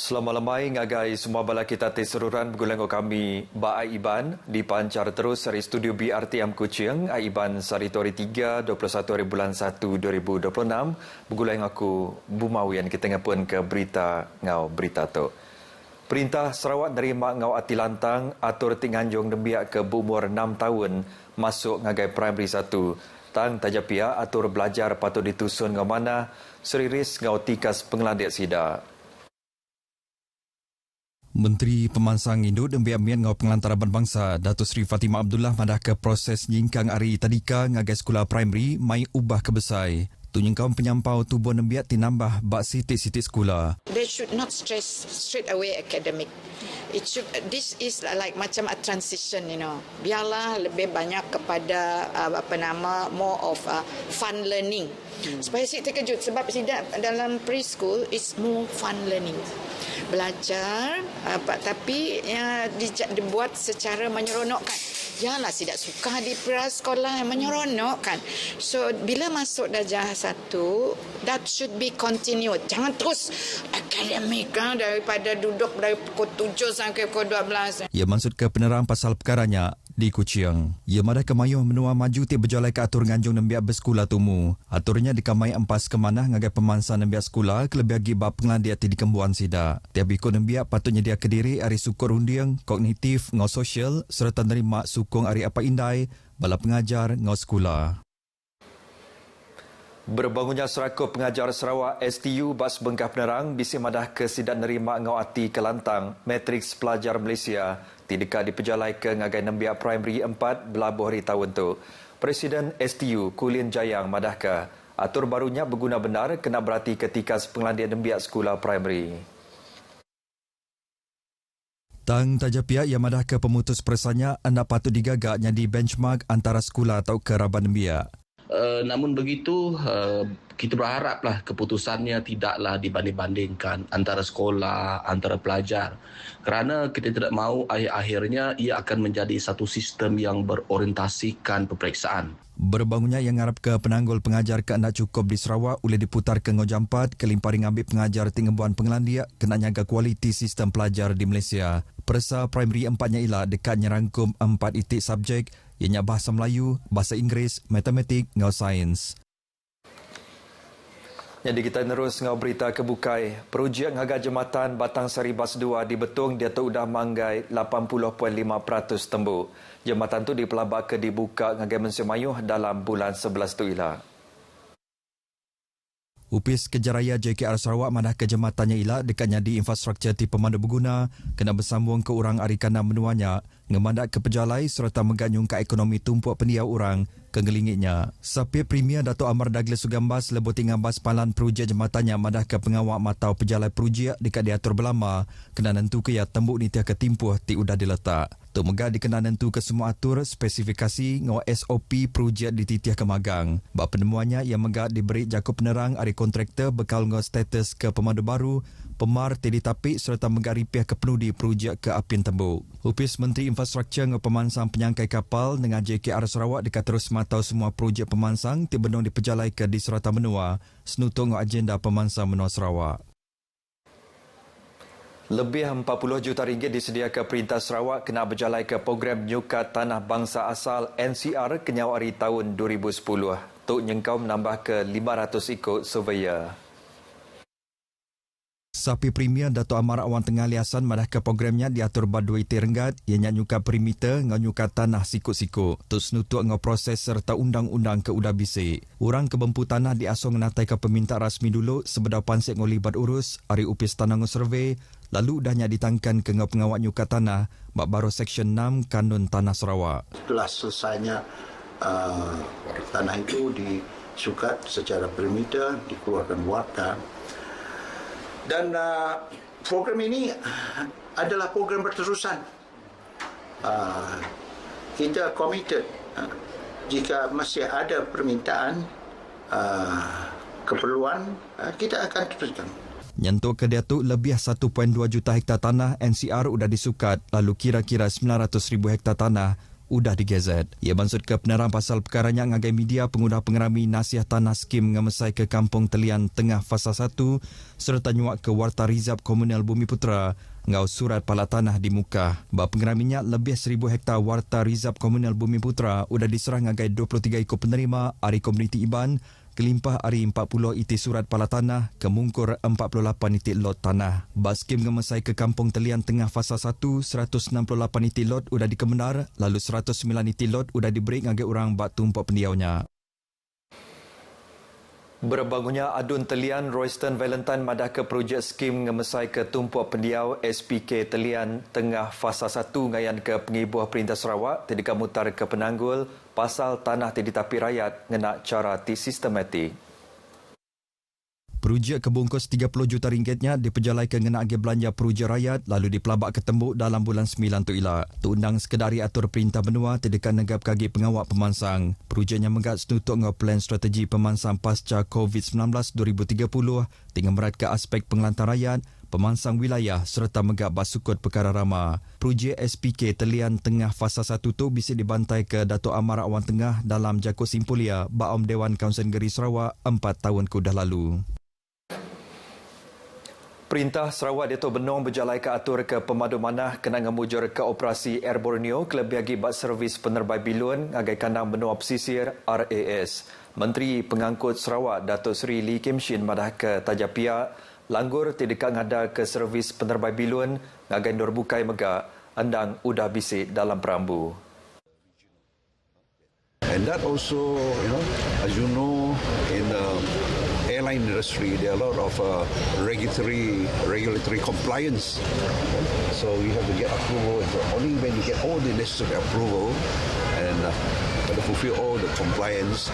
Selamat lemai ngagai semua bala kita teseruran bergulang kami Ba Aiban dipancar terus dari studio BRTM Kuching Aiban Saritori 3 21 hari bulan 1 2026 bergulang aku Bumawian kita ngapun ke berita ngau berita tu. Perintah Sarawak nerima ngau ati lantang atur tinganjung dembiak ke berumur 6 tahun masuk ngagai primary 1 tang tajapia atur belajar patut ditusun ngau mana seriris ngau tikas pengelandiak sida. Menteri Pemansang Induk dan Biamian Ngau Pengelantara Bangsa Datuk Seri Fatimah Abdullah madah ke proses nyingkang ari tadika ngagai sekolah primary mai ubah kebesai. Tunyengkau penyampau tubuh nembiak tinambah bak sitik-sitik sekolah. They should not stress straight away academic. This is like macam a transition, Biarlah lebih banyak kepada more of fun learning. Supaya saya terkejut sebab tidak dalam preschool is more fun learning. Belajar tapi dibuat secara menyeronokkan. Janganlah tidak suka di prasekolah yang menyeronokkan. So bila masuk darjah 1, that should be continued. Jangan terus akademik daripada duduk dari pukul 7 sampai pukul 12. Ia maksud ke penerang pasal perkaranya di Kuching. Ia madah kemayuh menua maju ti berjolai ke atur nganjung nembiak bersekolah tumu. Aturnya dikamai empas kemanah ngagai pemansa nembiak sekolah kelebih agi bab pengelandiak ti di kembuan sida. Tiap ikut nembiak patutnya dia kediri ari sukur undiang, kognitif, ngau sosial serta nerima sukung ari apa indai bala pengajar ngau sekolah. Berbangunnya Seraku Pengajar Sarawak STU Bas Bengkah Penerang bisi madah ke sidat nerima ngau ati kelantang Matriks Pelajar Malaysia tidak dipejalai ke ngagai nembiak primary 4 belabuh hari tahun tu. Presiden STU Kulin Jayang madah ke atur barunya berguna benar kena berarti ketika pengelandian nembiak sekolah primary. Tang tajapia ia madah ke pemutus persanya anda patut digagaknya di benchmark antara sekolah atau keraban nembiak. Namun begitu, kita berharaplah keputusannya tidaklah dibanding-bandingkan antara sekolah, antara pelajar. Kerana kita tidak mahu akhir-akhirnya ia akan menjadi satu sistem yang berorientasikan peperiksaan. Berbangunnya yang ngarap ke penanggul pengajar ke anda cukup di Sarawak boleh diputar ke Ngojampat kelimparing ambil pengajar tinggembuan pengelandiak kena nyaga kualiti sistem pelajar di Malaysia. Persa primary 4-nya ialah dekatnya rangkum 4 itik subjek ianya bahasa Melayu, bahasa Inggeris, matematik, ngau sains. Jadi kita terus ngau berita kebukai. Projek ngaga jembatan Batang Sari Bas 2 di Betung dia tu udah manggai 80.5% tembuk. Jembatan tu dipelabak ke dibuka ngagai mensemayuh dalam bulan 11 tu ialah. Upis Kejaraya JKR Sarawak madah ke jembatannya ialah dekatnya di infrastruktur ti pemandu berguna kena bersambung ke orang arikana menuanya ngemandak ke pejalai serta mengganyung ke ekonomi tumpuk pendiau orang kengelingitnya. Sapi Premier Dato' Amar Douglas Sugambas leboti ngambas palan projek jembatannya madah ke pengawak matau pejalai projek dekat diatur berlama kena nentu ke ya tembuk ni tiak ketimpuh ti udah diletak. Tu megah dikena nentu ke semua atur spesifikasi ngau SOP projek dititiah ke magang. Bak penemuannya yang megah diberi Jakub Penerang ari kontraktor bekal ngau status ke pemandu baru, pemar tedi tapik serta megah ripiah ke penudi projek ke apin tembuk. Upis Menteri Infrastruktur ngau pemansang penyangkai kapal dengan JKR Sarawak dekat terus matau semua projek pemansang ti benung dipejalai ke di Serata Menua senutung ngau agenda pemansang Menua Sarawak. Lebih 40 juta ringgit disediakan Perintah Sarawak kena berjalai ke program Nyukat Tanah Bangsa Asal NCR kenyawari tahun 2010. Tok Nyengkau menambah ke 500 ikut surveyor. Sapi Premier Dato' Amar Awan Tengah Liasan madah ke programnya diatur badui tirenggat ianya nyukat perimeter ngau nyukat tanah sikut-sikut. Tok senutuk ngau proses serta undang-undang ke udah bisik. Orang kebempu tanah diasung menatai ke peminta rasmi dulu sebedau pansek ngau libat urus ari upis tanah ngau survey lalu udahnya ditangkan ke ngau pengawak nyukat tanah bak baru Seksyen 6 Kanun Tanah Sarawak. Setelah selesainya tanah itu disukat secara perimeter, dikeluarkan warta. Dan program ini adalah program berterusan. Kita committed jika masih ada permintaan, keperluan, kita akan teruskan. Nyentuk ke Datuk lebih 1.2 juta hektar tanah NCR sudah disukat lalu kira-kira 900,000 hektar tanah udah digazet. Ia maksud ke penerang pasal perkaranya ngagai media pengguna pengerami nasihat tanah skim ngemesai ke Kampung Telian Tengah Fasa 1 serta nyuak ke Warta Rizab Komunal Bumiputra ngau surat pala tanah di muka. Ba pengeraminya lebih 1,000 hektar Warta Rizab Komunal Bumiputra udah diserah ngagai 23 ikut penerima Ari Komuniti Iban kelimpah Ari 40 iti surat pala tanah kemungkur 48 iti lot tanah. Baskim ngemesai ke Kampung Telian Tengah Fasa 1 168 iti lot udah dikemenar lalu 109 iti lot udah diberi ngagai orang bak tumpuk pendiaunya. Berbangunnya adun Telian, Royston Valentine madah ke projek skim ngemesai ke tumpuak pendiau SPK Telian Tengah Fasa 1 ngayan ke pengibuah Perintah Sarawak tidak mutar ke penanggul pasal tanah di tapi rakyat ngena cara ti sistematik. Projek kebungkus 30 juta ringgitnya diperjalai ke ngena agi belanja projek rakyat lalu dipelabak ke tembuk dalam bulan 9 tu ila. Tuundang sekedari atur perintah benua terdekat negap kagi pengawak pemansang. Projeknya menggat senutuk ngau plan strategi pemansang pasca COVID-19 2030 tinggal merat ke aspek pengelantar rakyat, pemansang wilayah serta megap basukut perkara rama. Projek SPK Telian Tengah Fasa 1 tu bisa dibantai ke Datuk Amar Awan Tengah dalam Jakut Simpulia Baom Dewan Kaunsil Negeri Sarawak 4 tahun kedah lalu. Perintah Sarawak Dato' Benong berjalai ke atur ke pemadu manah kena ngemujur ke operasi Air Borneo kelebih agi bat servis penerbai bilun ngagai kandang benua pesisir RAS. Menteri Pengangkut Sarawak Datuk Seri Lee Kim Shin madah ke tajap pihak langgur tidak ngada ke servis penerbai bilun ngagai Nur Bukai Megak andang udah bisik dalam perambu. And that also, as you know, in the airline industry, there are a lot of regulatory compliance. So you have to get approval. So only when you get all the necessary approval and fulfill all the compliance,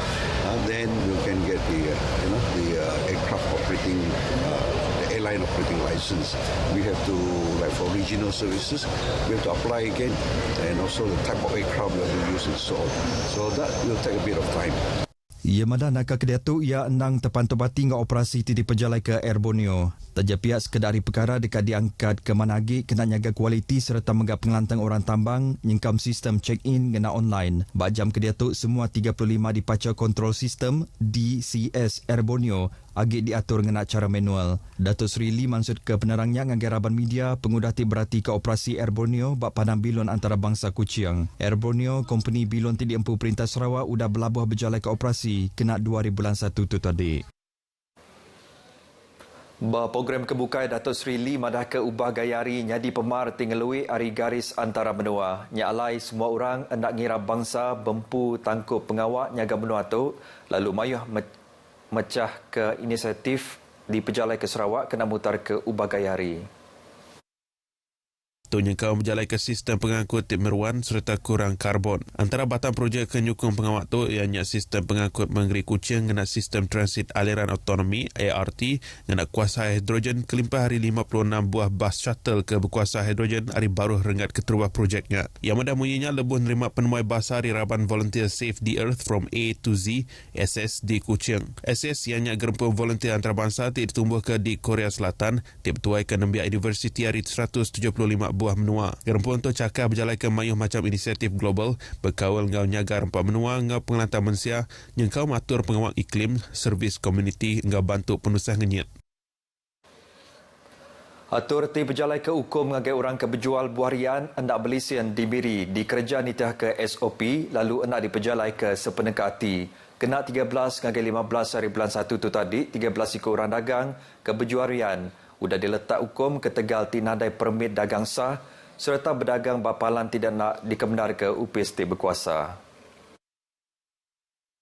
then you can get the aircraft operating. Airline operating license. We have to, like for regional services, we have to apply again, and also the type of aircraft that we use and so on. So that will take a bit of time. Ia madah nakak kedetu ia endang terpantu-pati ngau operasi ti diperjalai ke Air Borneo. Taja pihak sekedari perkara dekat diangkat ke managi kena nyaga kualiti serta megap pengelantang orang tambang nyingkam sistem check-in kena online. Bak jam kedetu semua 35 dipaca kontrol sistem DCS Air Borneo agi diatur ngena cara manual. Datuk Seri Lee maksud ke penerangnya ngagai raban media pengudah ti berarti ke operasi Air Borneo bak padang bilun antarabangsa Kuching. Air Borneo, company bilun ti diempu Perintah Sarawak udah berlabuh berjalai ke operasi kena 2001 tu tadi. Program kebukai Datuk Seri Lee madah ke ubah gayari nyadi pemar tinggalui ari garis antara benua. Nyalai semua orang hendak ngira bangsa bempu tangkup pengawak nyaga benua tu lalu mayuh mecah ke inisiatif di pejalai ke Sarawak kena mutar ke ubah gayari. Tunya kau menjalai ke sistem pengangkut tip meruan serta kurang karbon. Antara batang projek kenyukung pengawak tu ianya sistem pengangkut Mangri Kuching ngena sistem transit aliran autonomi ART ngena kuasa hidrogen kelimpah hari 56 buah bas shuttle ke berkuasa hidrogen hari baru rengat keterubah projeknya. Yang mudah munyinya lebuh nerima penemuai basa hari Raban Volunteer Save the Earth from A to Z SS di Kuching. SS ianya gerempung volunteer antarabangsa ti ditumbuh ke di Korea Selatan ti bertuai ke Nambia University hari 175 buah menua. Gerempun tu cakap berjalai ke mayuh macam inisiatif global berkawal ngau nyaga rempak menua ngau pengelantar mensia yang kau matur pengawal iklim, servis komuniti ngau bantu penusah ngenyit. Atur ti berjalai ke hukum ngagai orang ke berjual buah rian hendak belisian dibiri di kerja nitah ke SOP lalu hendak diperjalai ke sepeneka hati. Kena 13 ngagai 15 hari bulan 1 tu tadi 13 ikut orang dagang ke berjual rian sudah diletak hukum ke Tegal tinadai permit dagang sah serta berdagang bapalan tidak nak dikebenar ke UPST berkuasa.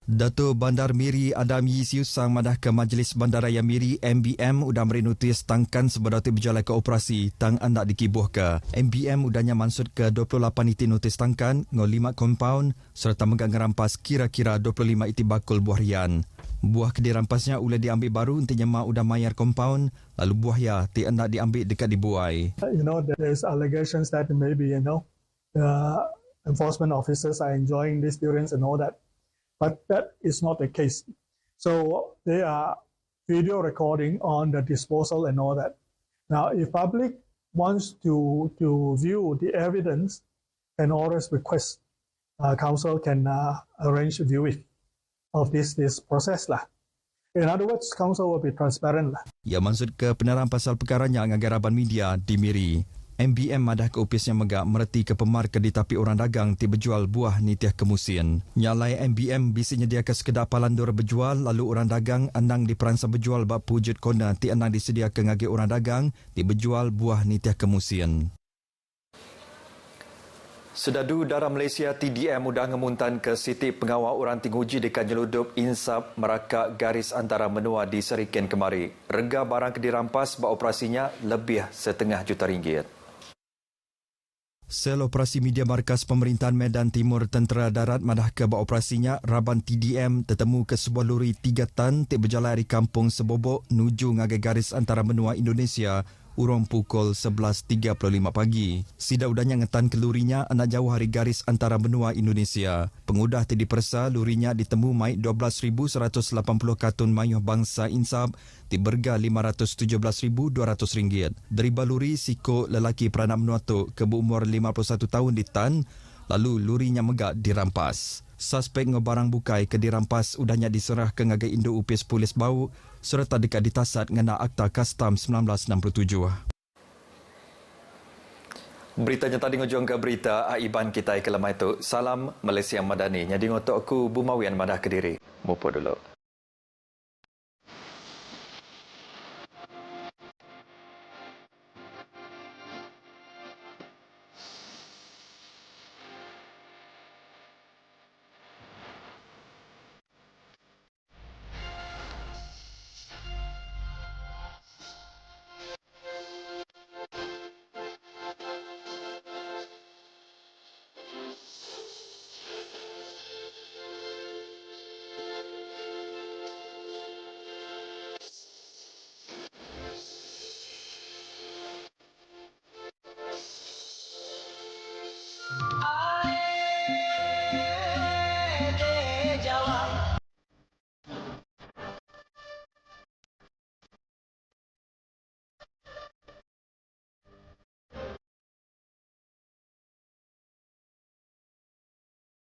Datuk Bandar Miri Adam Yisius sang madah ke Majlis Bandaraya Miri MBM udah beri notis tangkan sebadati berjalai ke operasi tang andak dikibuh ke. MBM udahnya mansud ke 28 iti notis tangkan ngau 5 kompaun serta megang rampas kira-kira 25 iti bakul buah rian. Buah kedai rampasnya boleh diambil baru intinya mak udah mayar kompaun lalu buah ya ti hendak diambil dekat dibuai. There's allegations that maybe the enforcement officers are enjoying these durians and all that. But that is not the case. So they are video recording on the disposal and all that. Now, if public wants to view the evidence, can always request council can arrange viewing of this process lah. In other words, council will be transparent lah. Ia maksud ke peneran pasal perkaranya ngagaraban media di Miri. MBM madah ke opis yang megak mereti ke pemar ke ditapi orang dagang ti berjual buah ni tiah kemusian. Nyalai MBM bisi nyediakan sekedar palandor berjual lalu orang dagang andang di peransa berjual bab pujud kona ti andang disediakan ngagi orang dagang ti berjual buah ni tiah kemusian. Sedadu Dara Malaysia TDM mudah ngemuntan ke Siti Pengawal Orang Tingguji dekat nyeludup insap merakak garis antara menua di Serikin kemari. Rega barang ke dirampas bak operasinya lebih RM1.5 juta. Sel Operasi Media Markas Pemerintahan Medan Timur Tentera Darat madah ke bak operasinya Raban TDM tertemu ke sebuah lori 3 tan tik berjalan dari kampung Sebobok nuju ngagai garis antara menua Indonesia urung pukul 11.35 pagi. Sida udahnya ngetan ke lurinya anak jauh hari garis antara benua Indonesia. Pengudah ti dipersa lurinya ditemu mai 12,180 kartun mayuh bangsa insap ti berga RM517,200. Deriba luri siko lelaki peranak menua tu ke berumur 51 tahun di tan, lalu lurinya megak dirampas. Suspek ngebarang bukai ke dirampas udahnya diserah ke ngagai Indo Upis Polis Bau serta dekat ditasat ngena Akta Kastam 1967. Beritanya tadi ngujung ke berita Aiban kita ke lemah itu. Salam Malaysia Madani. Nyadi ngotok aku Bumawian Madah Kediri. Mupo dulu.